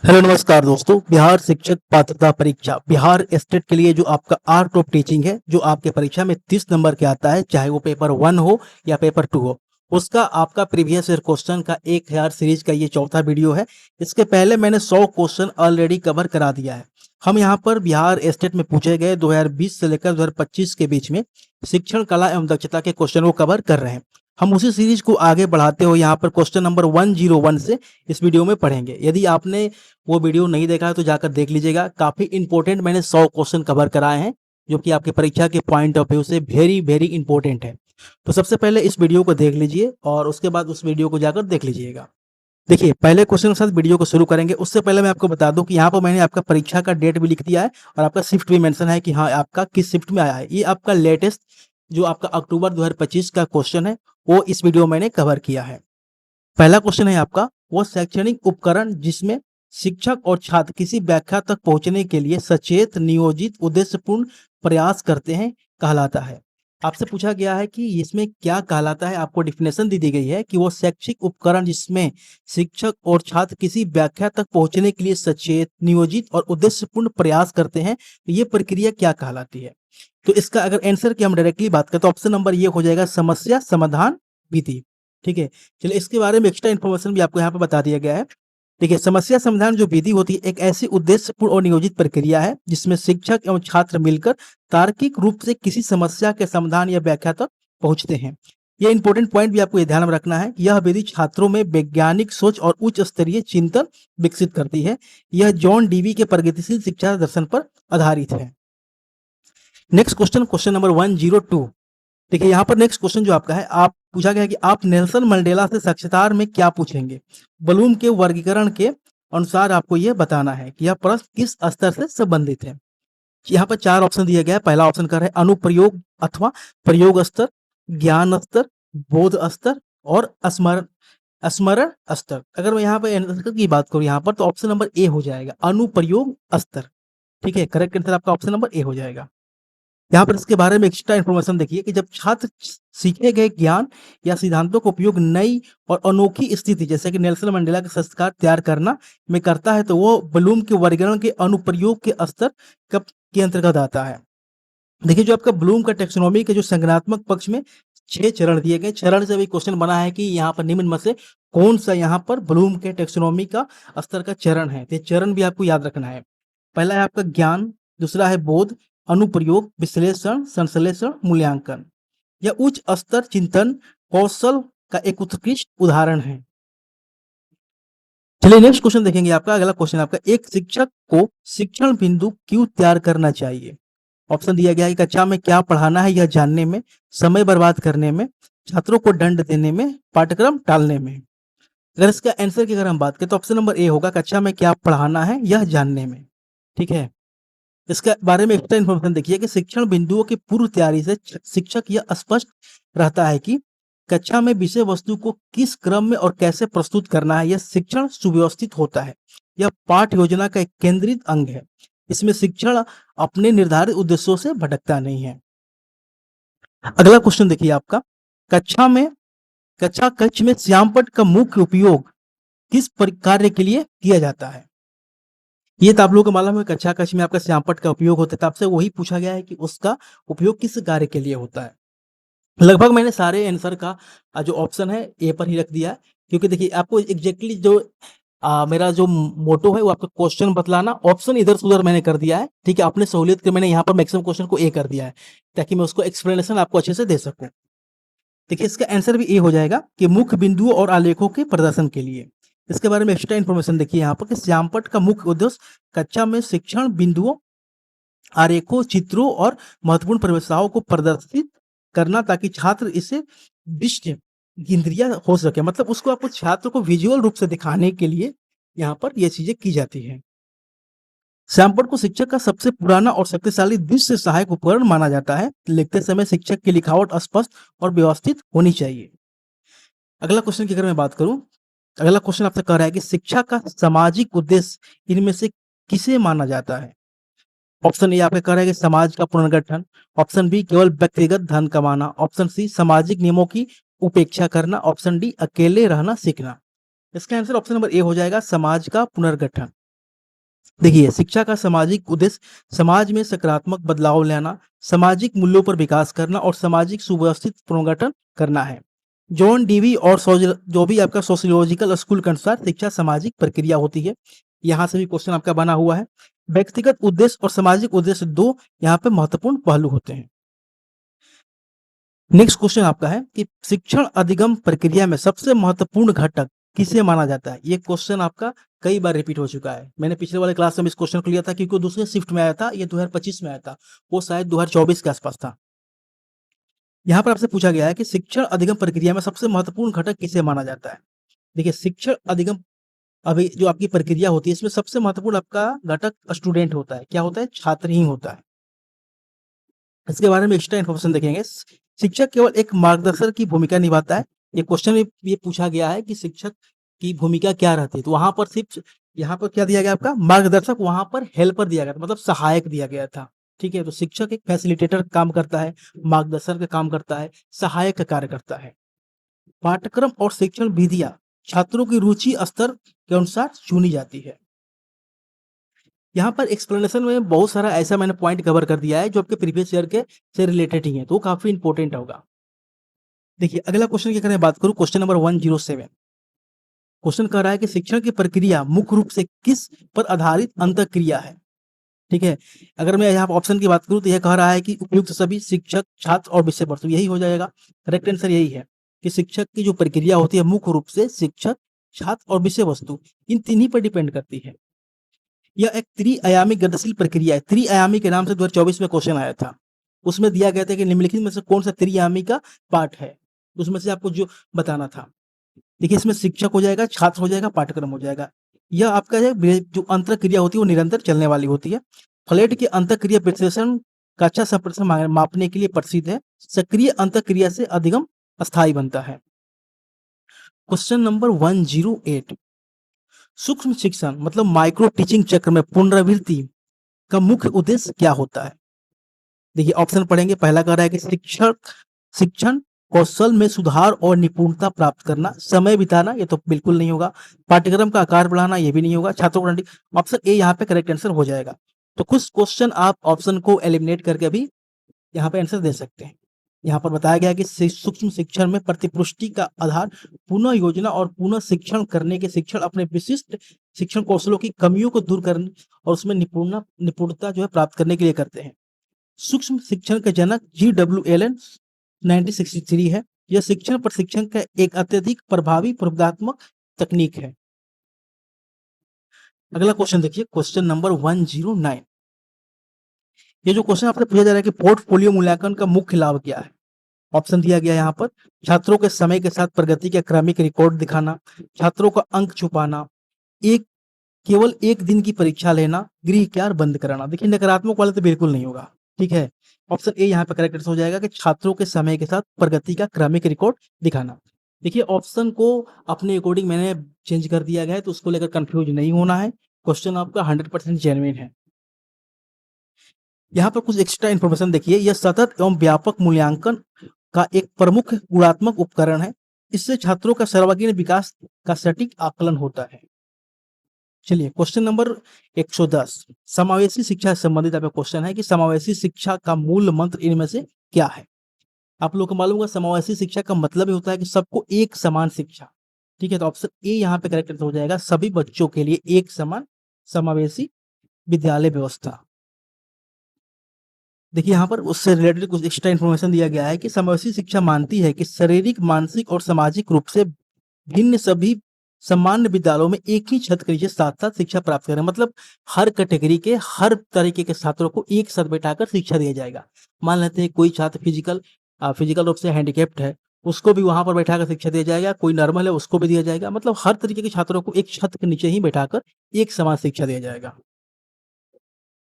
Hello नमस्कार दोस्तों। बिहार शिक्षक पात्रता परीक्षा बिहार स्टेट के लिए जो आपका आर्ट ऑफ टीचिंग है, जो आपके परीक्षा में 30 नंबर के आता है, चाहे वो पेपर 1 हो या पेपर 2 हो, उसका आपका प्रीवियस ईयर क्वेश्चन का 1000 सीरीज का ये चौथा वीडियो है। इसके पहले मैंने 100 क्वेश्चन ऑलरेडी कवर करा दिया है। हम यहाँ पर बिहार स्टेट में पूछे गए 2020 से लेकर 2025 के बीच में शिक्षण कला एवं दक्षता के क्वेश्चन को कवर कर रहे हैं। हम उसी सीरीज को आगे बढ़ाते हुए यहाँ पर क्वेश्चन नंबर 101 से इस वीडियो में पढ़ेंगे। यदि आपने वो वीडियो नहीं देखा है तो जाकर देख लीजिएगा। काफी इंपॉर्टेंट मैंने 100 क्वेश्चन कवर कराए हैं, जो कि आपकी परीक्षा के पॉइंट ऑफ व्यू से वेरी वेरी इंपॉर्टेंट है। तो सबसे पहले इस वीडियो को देख लीजिए और उसके बाद उस वीडियो को जाकर देख लीजिएगा। देखिए, पहले क्वेश्चन के साथ वीडियो को शुरू करेंगे। उससे पहले मैं आपको बता दूं कि यहाँ पर मैंने आपका परीक्षा का डेट भी लिख दिया है और आपका शिफ्ट भी मेंशन है कि हाँ, आपका किस शिफ्ट में आया है। ये आपका लेटेस्ट जो आपका अक्टूबर 2025 का क्वेश्चन है, वो इस वीडियो मैंने कवर किया है। पहला क्वेश्चन है आपका, वो शैक्षणिक उपकरण जिसमें शिक्षक और छात्र किसी व्याख्या तक पहुंचने के लिए सचेत, नियोजित, उद्देश्यपूर्ण प्रयास करते हैं, कहलाता है। आपसे पूछा गया है कि इसमें क्या कहलाता है। आपको डिफिनेशन दी गई है कि वो शैक्षिक उपकरण जिसमें शिक्षक और छात्र किसी व्याख्या तक पहुंचने के लिए सचेत, नियोजित और उद्देश्यपूर्ण प्रयास करते हैं, तो ये प्रक्रिया क्या कहलाती है। तो इसका अगर आंसर की हम डायरेक्टली बात करें तो ऑप्शन नंबर ये हो जाएगा, समस्या समाधान विधि। ठीक है, चलिए इसके बारे में एक्स्ट्रा इन्फॉर्मेशन भी आपको यहाँ पे बता दिया गया है। देखिए, समस्या समाधान जो विधि होती है, एक ऐसी उद्देश्यपूर्ण और नियोजित प्रक्रिया है जिसमें शिक्षक एवं छात्र मिलकर तार्किक रूप से किसी समस्या के समाधान या व्याख्या तक पहुंचते हैं। ये इंपॉर्टेंट पॉइंट भी आपको ये ध्यान में रखना है कि यह विधि छात्रों में वैज्ञानिक सोच और उच्च स्तरीय चिंतन विकसित करती है। यह जॉन डीवी के प्रगतिशील शिक्षा दर्शन पर आधारित है। Next question, question number 102। देखिए, यहाँ पर नेक्स्ट क्वेश्चन जो आपका है, आप पूछा गया है कि आप नेल्सन मंडेला से साक्षात्कार में क्या पूछेंगे। ब्लूम के वर्गीकरण के अनुसार आपको यह बताना है कि यह प्रश्न किस स्तर से संबंधित है। यहाँ पर 4 ऑप्शन दिया गया है। पहला ऑप्शन कर रहा है अनुप्रयोग अथवा प्रयोग स्तर, ज्ञान स्तर, बोध स्तर और स्मरण स्मरण स्तर। अगर मैं यहाँ पर आंसर की बात करूँ यहाँ पर, तो ऑप्शन नंबर ए हो जाएगा, अनुप्रयोग स्तर। ठीक है, करेक्ट आंसर आपका ऑप्शन नंबर ए हो जाएगा। यहाँ पर इसके बारे में एक्स्ट्रा इन्फॉर्मेशन देखिए कि जब छात्र सीखे गए ज्ञान या सिद्धांतों का उपयोग नई और अनोखी स्थिति जैसे कि नेल्सन मंडेला का संस्कार तैयार करना में करता है, तो वो ब्लूम के वर्गीकरण के अनुप्रयोग के स्तर कब के अंतर्गत आता है। देखिए, जो आपका ब्लूम का टेक्सोनॉमी के जो संज्ञानात्मक पक्ष में 6 चरण दिए गए, चरण से भी क्वेश्चन बना है कि यहाँ पर निम्न में से कौन सा यहाँ पर ब्लूम के टेक्सोनॉमी का स्तर का चरण है। तो ये चरण भी आपको याद रखना है। पहला है आपका ज्ञान, दूसरा है बोध, अनुप्रयोग, विश्लेषण, संश्लेषण, मूल्यांकन। यह उच्च स्तर चिंतन कौशल का एक उत्कृष्ट उदाहरण है। चलिए नेक्स्ट क्वेश्चन देखेंगे। आपका अगला क्वेश्चन आपका, एक शिक्षक को शिक्षण बिंदु क्यों तैयार करना चाहिए। ऑप्शन दिया गया है कि कक्षा में क्या पढ़ाना है यह जानने में, समय बर्बाद करने में, छात्रों को दंड देने में, पाठ्यक्रम टालने में। अगर इसका आंसर की अगर हम बात करें तो ऑप्शन नंबर ए होगा, कक्षा में क्या पढ़ाना है यह जानने में। ठीक है, इसके बारे में एक्स्ट्रा इन्फॉर्मेशन देखिए कि शिक्षण बिंदुओं की पूर्व तैयारी से शिक्षक यह स्पष्ट रहता है कि कक्षा में विषय वस्तु को किस क्रम में और कैसे प्रस्तुत करना है। यह शिक्षण सुव्यवस्थित होता है। यह पाठ्य योजना का एक केंद्रित अंग है। इसमें शिक्षण अपने निर्धारित उद्देश्यों से भटकता नहीं है। अगला क्वेश्चन देखिए आपका, कक्षा कक्ष में श्यामपट्ट का मुख्य उपयोग किस कार्य के लिए किया जाता है। ये तो आप लोगों को मालूम है, कक्षा कक्ष में आपका श्यामपट्ट का उपयोग होता है। तो आपसे वही पूछा गया है कि उसका उपयोग किस कार्य के लिए होता है। लगभग मैंने सारे आंसर का जो ऑप्शन है ए पर ही रख दिया है, क्योंकि देखिए आपको एग्जैक्टली जो मेरा जो मोटो है वो आपका क्वेश्चन बतलाना, ऑप्शन इधर से उधर मैंने कर दिया है। ठीक है, अपने सहूलियत के मैंने यहाँ पर मैक्सिमम क्वेश्चन को ए कर दिया है, ताकि मैं उसको एक्सप्लेनेशन आपको अच्छे से दे सकूं। देखिए, इसका आंसर भी ए हो जाएगा कि मुख्य बिंदुओं और आलेखों के प्रदर्शन के लिए। इसके बारे में एक्स्ट्रा इन्फॉर्मेशन देखिए यहाँ पर कि श्यामपट्ट का मुख्य उद्देश्य कक्षा में शिक्षण बिंदुओं, आरेखों, चित्रों और महत्वपूर्ण परिभाषाओं को प्रदर्शित करना, ताकि छात्र इसे दृष्टि इंद्रिया हो सके। मतलब उसको आपको छात्र को विजुअल रूप से दिखाने के लिए यहाँ पर ये चीजें की जाती है। श्यामपट्ट को शिक्षक का सबसे पुराना और शक्तिशाली दृश्य सहायक उपकरण माना जाता है। लिखते समय शिक्षक की लिखावट स्पष्ट और व्यवस्थित होनी चाहिए। अगला क्वेश्चन की अगर मैं बात करूं, अगला क्वेश्चन आपसे कह रहा है कि शिक्षा का सामाजिक उद्देश्य इनमें से किसे माना जाता है। ऑप्शन ए आपका कह रहा है कि समाज का पुनर्गठन, ऑप्शन बी केवल व्यक्तिगत धन कमाना, ऑप्शन सी सामाजिक नियमों की उपेक्षा करना, ऑप्शन डी अकेले रहना सीखना। इसका आंसर ऑप्शन नंबर ए हो जाएगा, समाज का पुनर्गठन। देखिए, शिक्षा का सामाजिक उद्देश्य समाज में सकारात्मक बदलाव लाना, सामाजिक मूल्यों पर विकास करना और सामाजिक सुव्यवस्थित पुनर्गठन करना है। जॉन डीवी और जो भी आपका सोशियोलॉजिकल स्कूल के अनुसार शिक्षा सामाजिक प्रक्रिया होती है। यहाँ से भी क्वेश्चन आपका बना हुआ है। व्यक्तिगत उद्देश्य और सामाजिक उद्देश्य दो यहाँ पे महत्वपूर्ण पहलू होते हैं। नेक्स्ट क्वेश्चन आपका है कि शिक्षण अधिगम प्रक्रिया में सबसे महत्वपूर्ण घटक किसे माना जाता है? ये क्वेश्चन आपका कई बार रिपीट हो चुका है। मैंने पिछले वाले क्लास में इस क्वेश्चन को लिया था क्योंकि वो दूसरे शिफ्ट में आया था, ये 2025 में आया था, वो शायद 2024 के आसपास था। यहाँ पर आपसे पूछा गया है कि शिक्षण अधिगम प्रक्रिया में सबसे महत्वपूर्ण घटक किसे माना जाता है? देखिए, शिक्षण अधिगम अभी जो आपकी प्रक्रिया होती है, इसमें सबसे महत्वपूर्ण आपका घटक स्टूडेंट होता है। क्या होता है? छात्र ही होता है। इसके बारे में एक्स्ट्रा इन्फॉर्मेशन देखेंगे। शिक्षक केवल एक मार्गदर्शक की भूमिका निभाता है। ये क्वेश्चन में ये पूछा गया है कि शिक्षक की भूमिका क्या रहती है, तो वहां पर सिर्फ यहाँ पर क्या दिया गया आपका? मार्गदर्शक। वहां पर हेल्पर दिया गया था, मतलब सहायक दिया गया था। ठीक है, तो शिक्षक एक फैसिलिटेटर काम करता है, मार्गदर्शक का काम करता है, सहायक का कार्य करता है। पाठ्यक्रम और शिक्षण विधियां छात्रों की रुचि स्तर के अनुसार चुनी जाती है। यहाँ पर एक्सप्लेनेशन में बहुत सारा ऐसा मैंने पॉइंट कवर कर दिया है जो आपके प्रीवियस ईयर के से रिलेटेड ही है, तो वो काफी इंपॉर्टेंट होगा। देखिए, अगला क्वेश्चन की अगर मैं बात करूं, क्वेश्चन नंबर 107। क्वेश्चन कह रहा है कि शिक्षण की प्रक्रिया मुख्य रूप से किस पर आधारित अंतःक्रिया है? ठीक है, अगर मैं यहाँ ऑप्शन की बात करूं तो यह कह रहा है कि उपयुक्त सभी शिक्षक, छात्र और विषय वस्तु, यही हो जाएगा। करेक्ट आंसर यही है कि शिक्षक की जो प्रक्रिया होती है मुख्य रूप से शिक्षक, छात्र और विषय वस्तु, इन तीन ही पर डिपेंड करती है। यह एक त्रिआयामी गतिशील प्रक्रिया है। त्रिआयामी के नाम से 2024 में क्वेश्चन आया था। उसमें दिया गया था कि निम्नलिखित में से कौन सा त्रिआयामी का पार्ट है, उसमें से आपको जो बताना था। देखिए, इसमें शिक्षक हो जाएगा, छात्र हो जाएगा, पाठ्यक्रम हो जाएगा। यह आपका जो अंतःक्रिया होती है वो निरंतर चलने वाली होती है। फ्लैट की अंतःक्रिया विश्लेषण का अच्छा संप्रसारण मापने के लिए प्रसिद्ध है। सक्रिय अंतःक्रिया से अधिगम अस्थायी बनता है। Question number 108। सूक्ष्म शिक्षण मतलब माइक्रो टीचिंग चक्र में पुनरावृत्ति का मुख्य उद्देश्य क्या होता है? देखिए, ऑप्शन पढ़ेंगे। पहला कह रहा है कि शिक्षण कौशल में सुधार और निपुणता प्राप्त करना, समय बिताना, ये तो बिल्कुल नहीं होगा। पाठ्यक्रम का आकार बढ़ाना, ये भी नहीं होगा। छात्रों को ऑप्शन ए यहाँ पे करेक्ट आंसर हो जाएगा। तो कुछ क्वेश्चन आप ऑप्शन को एलिमिनेट करके भी यहाँ पे आंसर दे सकते हैं। यहाँ पर बताया गया कि सूक्ष्म शिक्षण में प्रतिपुष्टि का आधार पुनः योजना और पुनः शिक्षण करने के शिक्षण अपने विशिष्ट शिक्षण कौशलों की कमियों को दूर करने और उसमें निपुणता जो है प्राप्त करने के लिए करते हैं। सूक्ष्म शिक्षण के जनक GW एलन 1963 है। यह शिक्षण प्रशिक्षण का एक अत्यधिक प्रभावी प्रबोधात्मक तकनीक है। अगला क्वेश्चन देखिए, क्वेश्चन नंबर 109। ये जो क्वेश्चन आपसे पूछा जा रहा है कि पोर्टफोलियो मूल्यांकन का मुख्य लाभ क्या है? ऑप्शन दिया गया यहाँ पर। छात्रों के समय के साथ प्रगति का क्रमिक रिकॉर्ड दिखाना, छात्रों का अंक छुपाना, केवल एक दिन की परीक्षा लेना, गृह कार्य बंद कराना। देखिए, नकारात्मक वाला तो बिल्कुल नहीं होगा। ठीक है, ऑप्शन ए यहाँ पे करेक्ट हो जाएगा कि छात्रों के समय के साथ प्रगति का क्रमिक रिकॉर्ड दिखाना। देखिए, ऑप्शन को अपने अकॉर्डिंग मैंने चेंज कर दिया गया है, तो उसको लेकर कंफ्यूज नहीं होना है। क्वेश्चन आपका 100% जेन्युइन है। यहाँ पर कुछ एक्स्ट्रा इन्फॉर्मेशन देखिए। यह सतत एवं व्यापक मूल्यांकन का एक प्रमुख गुणात्मक उपकरण है। इससे छात्रों का सर्वांगीण विकास का सटीक आकलन होता है। चलिए, क्वेश्चन नंबर 110। समावेशी शिक्षा से संबंधित आपका क्वेश्चन है कि समावेशी शिक्षा का मूल मंत्र इनमें से क्या है? आप लोग को मालूम होगा समावेशी शिक्षा का मतलब ही होता है कि सबको एक समान शिक्षा। ठीक है, तो ऑप्शन ए यहाँ पे करेक्ट हो जाएगा, सभी बच्चों के लिए एक समान समावेशी विद्यालय व्यवस्था। देखिए, यहाँ पर उससे रिलेटेड कुछ एक्स्ट्रा इन्फॉर्मेशन दिया गया है कि समावेशी शिक्षा मानती है कि शारीरिक, मानसिक और सामाजिक रूप से भिन्न सभी सामान्य विद्यालयों में एक ही छत के नीचे साथ-साथ शिक्षा प्राप्त करें। मतलब हर कैटेगरी के, हर तरीके के छात्रों को एक साथ बैठाकर शिक्षा दिया जाएगा। मान लेते हैं कोई छात्र फिजिकल रूप से हैंडीकैप्ड है, उसको भी वहाँ पर बैठाकर शिक्षा दिया जाएगा। कोई नॉर्मल है, उसको भी दिया जाएगा। मतलब हर तरीके के छात्रों को एक छत के नीचे ही बैठाकर एक समान शिक्षा दिया जाएगा।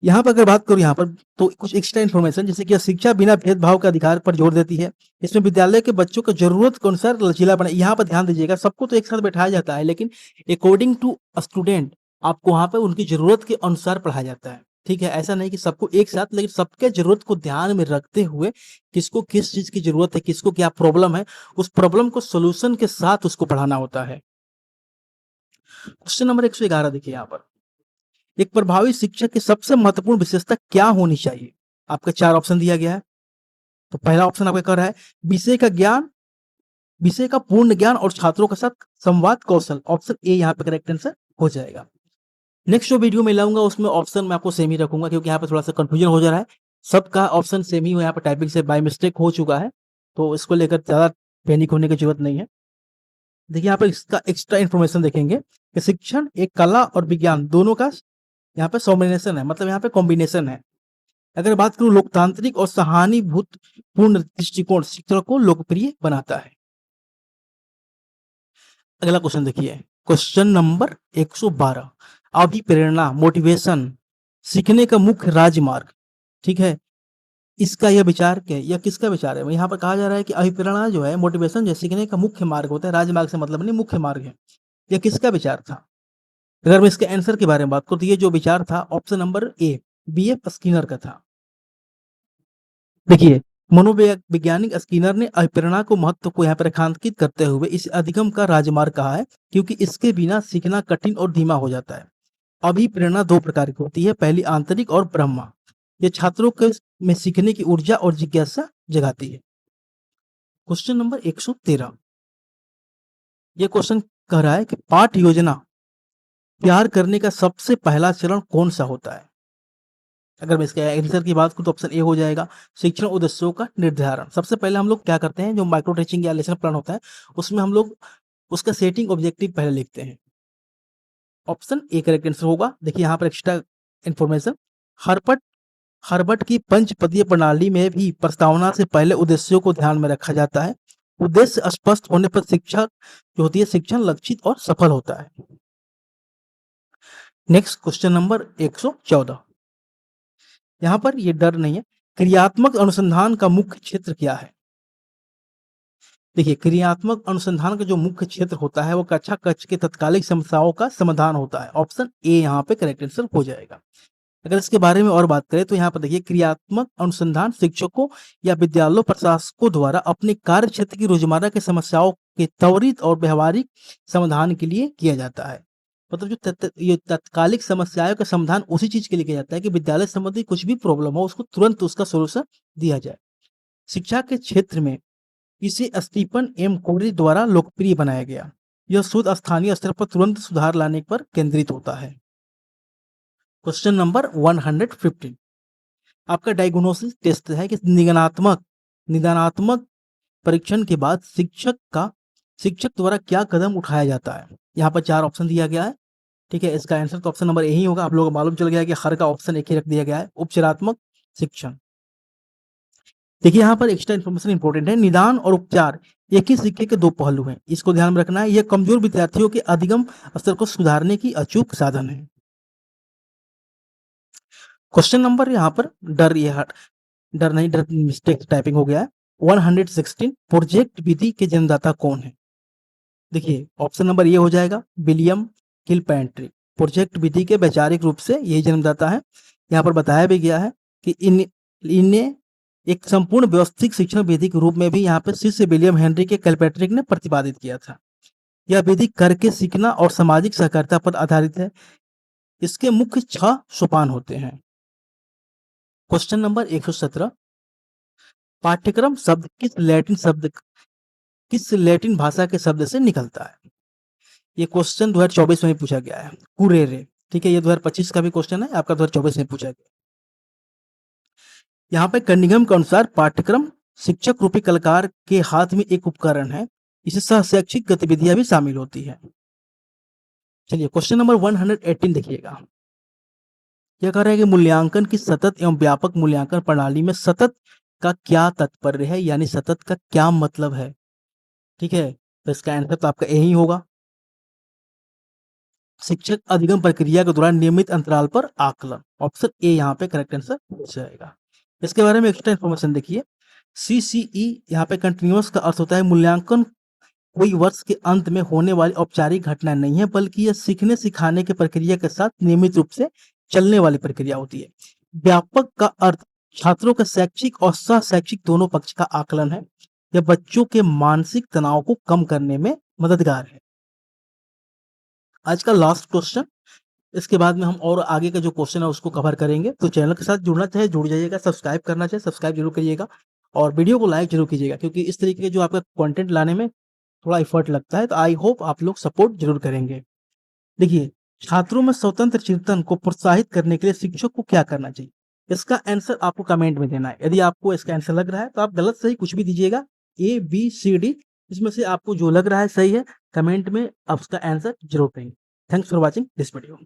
यहाँ पर अगर बात करूँ यहाँ पर तो कुछ एक्स्ट्रा इन्फॉर्मेशन, जैसे कि शिक्षा बिना भेदभाव के अधिकार पर जोर देती है। इसमें विद्यालय के बच्चों को जरूरत के अनुसार लचीलापन, यहाँ पर ध्यान दीजिएगा, सबको तो एक साथ बैठाया जाता है, लेकिन अकॉर्डिंग टू स्टूडेंट आपको वहाँ पे उनकी जरूरत के अनुसार पढ़ाया जाता है। ठीक है, ऐसा नहीं कि सबको एक साथ, लेकिन सबके जरूरत को ध्यान में रखते हुए किसको किस चीज की जरूरत है, किसको क्या प्रॉब्लम है, उस प्रॉब्लम को सोल्यूशन के साथ उसको पढ़ाना होता है। क्वेश्चन नंबर 111 देखिए यहाँ पर। एक प्रभावी शिक्षक की सबसे महत्वपूर्ण विशेषता क्या होनी चाहिए? आपको 4 ऑप्शन दिया गया है। तो पहला ऑप्शन आपका कह रहा है विषय का ज्ञान, विषय का पूर्ण ज्ञान और छात्रों के साथ संवाद कौशल। ऑप्शन ए यहाँ पे करेक्ट आंसर हो जाएगा। नेक्स्ट जो वीडियो में लाऊंगा उसमें ऑप्शन मैं आपको सेम ही रखूंगा, क्योंकि यहाँ पे थोड़ा सा कंफ्यूजन हो जा रहा है। सबका ऑप्शन सेम ही यहाँ पे टाइपिंग से बाय मिस्टेक हो चुका है, तो इसको लेकर ज्यादा पैनिक होने की जरूरत नहीं है। देखिए यहाँ पे इसका एक्स्ट्रा इन्फॉर्मेशन देखेंगे कि शिक्षण एक कला और विज्ञान दोनों का यहाँ पे कॉम्बिनेशन है, मतलब यहाँ पे कॉम्बिनेशन है। अगर बात करूं लोकतांत्रिक और सहानुभूत पूर्ण दृष्टिकोण शिक्षण को लोकप्रिय बनाता है। अगला क्वेश्चन देखिए, क्वेश्चन नंबर 112, अभिप्रेरणा मोटिवेशन सीखने का मुख्य राजमार्ग। ठीक है, इसका यह विचार क्या है, यह किसका विचार है? यहाँ पर कहा जा रहा है कि अभिप्रेरणा जो है, मोटिवेशन जो सीखने का मुख्य मार्ग होता है, राजमार्ग से मतलब नहीं, मुख्य मार्ग है। यह किसका विचार था? अगर मैं इसके आंसर के बारे में बात करूं तो ये जो विचार था option number A BF Skinner का था। देखिए, मनोवैज्ञानिक स्किनर ने अभिप्रेरणा को महत्व को यहाँ पर रेखांकित करते हुए इस अधिगम का राजमार्ग कहा है, क्योंकि इसके बिना सीखना कठिन और धीमा हो जाता है। अभिप्रेरणा दो प्रकार की होती है, पहली आंतरिक और ब्रह्मा। ये छात्रों के में सीखने की ऊर्जा और जिज्ञासा जगाती है। क्वेश्चन नंबर 113, ये क्वेश्चन कह रहा है कि पाठ योजना तैयार करने का सबसे पहला चरण कौन सा होता है? अगर मैं इसके आंसर की बात करूं तो ऑप्शन ए हो जाएगा, शिक्षण उद्देश्यों का निर्धारण। सबसे पहले हम लोग क्या करते हैं, जो माइक्रो टीचिंग या लेसन प्लान होता है उसमें हम लोग उसका सेटिंग ऑब्जेक्टिव पहले लिखते हैं। ऑप्शन ए करेक्ट आंसर होगा। देखिए यहाँ पर एक्स्ट्रा इन्फॉर्मेशन, हरपट हर्बर्ट की पंचपदीय प्रणाली में भी प्रस्तावना से पहले उद्देश्यों को ध्यान में रखा जाता है। उद्देश्य स्पष्ट होने पर शिक्षा जो होती है शिक्षण लक्षित और सफल होता है। नेक्स्ट क्वेश्चन नंबर 114, यहाँ पर ये डर नहीं है, क्रियात्मक अनुसंधान का मुख्य क्षेत्र क्या है? देखिए, क्रियात्मक अनुसंधान का जो मुख्य क्षेत्र होता है वो कक्षा कक्ष के तत्कालिक समस्याओं का समाधान होता है। ऑप्शन ए यहाँ पे करेक्ट आंसर हो जाएगा। अगर इसके बारे में और बात करें तो यहाँ पर देखिए, क्रियात्मक अनुसंधान शिक्षकों या विद्यालय प्रशासकों द्वारा अपने कार्य क्षेत्र की रोजमर्रा की समस्याओं के त्वरित और व्यवहारिक समाधान के लिए किया जाता है। मतलब जो ये तत्कालिक समस्याओं का समाधान उसी चीज के लिए किया जाता है कि विद्यालय संबंधी कुछ भी प्रॉब्लम हो उसको तुरंत उसका सोल्यूशन दिया जाए। शिक्षा के क्षेत्र में इसे स्टीफन एम कोरी द्वारा लोकप्रिय बनाया गया। यह शोध स्थानीय स्तर पर तुरंत सुधार लाने पर केंद्रित होता है। क्वेश्चन नंबर 115, आपका डायग्नोसिस टेस्ट है कि निदानात्मक परीक्षण के बाद शिक्षक द्वारा क्या कदम उठाया जाता है? यहाँ पर 4 ऑप्शन दिया गया है। ठीक है, इसका आंसर तो ऑप्शन नंबर ए ही होगा। आप लोगों को मालूम चल गया कि हर का ऑप्शन एक ही रख दिया गया है, उपचारात्मक शिक्षण। देखिए यहाँ पर एक्स्ट्रा इन्फॉर्मेशन इंपॉर्टेंट है, निदान और उपचार एक ही सिक्के के दो पहलू हैं, इसको ध्यान में रखना है। यह कमजोर विद्यार्थियों के अधिगम स्तर को सुधारने की अचूक साधन है। क्वेश्चन नंबर यहाँ पर डर नहीं, डर मिस्टेक टाइपिंग हो गया है। 116, प्रोजेक्ट विधि के जन्मदाता कौन है? देखिए ऑप्शन नंबर ये हो जाएगा, विलियम किलपैट्रिक। प्रोजेक्ट विधि के वैचारिक रूप से यही जन्मदाता है। यहाँ पर बताया भी गया है कि इन्हें एक संपूर्ण व्यवस्थित शिक्षण विधि के रूप में भी यहाँ पे शिष्य विलियम हेनरी के किलपैट्रिक ने प्रतिपादित किया था। यह विधि करके सीखना और सामाजिक सहकारिता पर आधारित है। इसके मुख्य 6 सोपान होते हैं। क्वेश्चन नंबर 117, पाठ्यक्रम शब्द किस लैटिन भाषा के शब्द से निकलता है? ये क्वेश्चन 2024 में पूछा गया है, कुरेरे। ठीक है, ये 2025 का भी क्वेश्चन है, आपका 2024 में पूछा गया। यहाँ पे कनिंघम के अनुसार पाठ्यक्रम शिक्षक रूपी कलाकार के हाथ में एक उपकरण है, इसे सह शैक्षिक गतिविधियां भी शामिल होती है। चलिए क्वेश्चन नंबर 118 देखिएगा, क्या कह रहा है कि मूल्यांकन की सतत एवं व्यापक मूल्यांकन प्रणाली में सतत का क्या तात्पर्य है, यानी सतत का क्या मतलब है? ठीक है, तो इसका आंसर तो आपका यही होगा, शिक्षक अधिगम प्रक्रिया के दौरान नियमित अंतराल पर आकलन। ऑप्शन ए यहाँ पे करेक्ट आंसर हो जाएगा। इसके बारे में एक्स्ट्रा इन्फॉर्मेशन देखिए, CCE यहाँ पे कंटिन्यूअस का अर्थ होता है मूल्यांकन कोई वर्ष के अंत में होने वाली औपचारिक घटना नहीं है, बल्कि यह सीखने सिखाने की प्रक्रिया के साथ नियमित रूप से चलने वाली प्रक्रिया होती है। व्यापक का अर्थ छात्रों के शैक्षिक और सह शैक्षिक दोनों पक्ष का आकलन है। यह बच्चों के मानसिक तनाव को कम करने में मददगार है। आज का लास्ट क्वेश्चन, इसके बाद में हम और आगे का जो क्वेश्चन है उसको कवर करेंगे। तो चैनल के साथ जुड़ना चाहे जुड़ जाइएगा, सब्सक्राइब करना चाहे सब्सक्राइब जरूर करिएगा और वीडियो को लाइक जरूर कीजिएगा, क्योंकि इस तरीके के जो आपका कंटेंट लाने में थोड़ा एफर्ट लगता है। तो आई होप आप लोग सपोर्ट जरूर करेंगे। देखिए, छात्रों में स्वतंत्र चिंतन को प्रोत्साहित करने के लिए शिक्षक को क्या करना चाहिए? इसका आंसर आपको कमेंट में देना है। यदि आपको इसका आंसर लग रहा है तो आप गलत सही कुछ भी दीजिएगा, ए बी सी डी, इसमें से आपको जो लग रहा है सही है, कमेंट में आप उसका आंसर जरूर देंगे। Thanks for watching this video.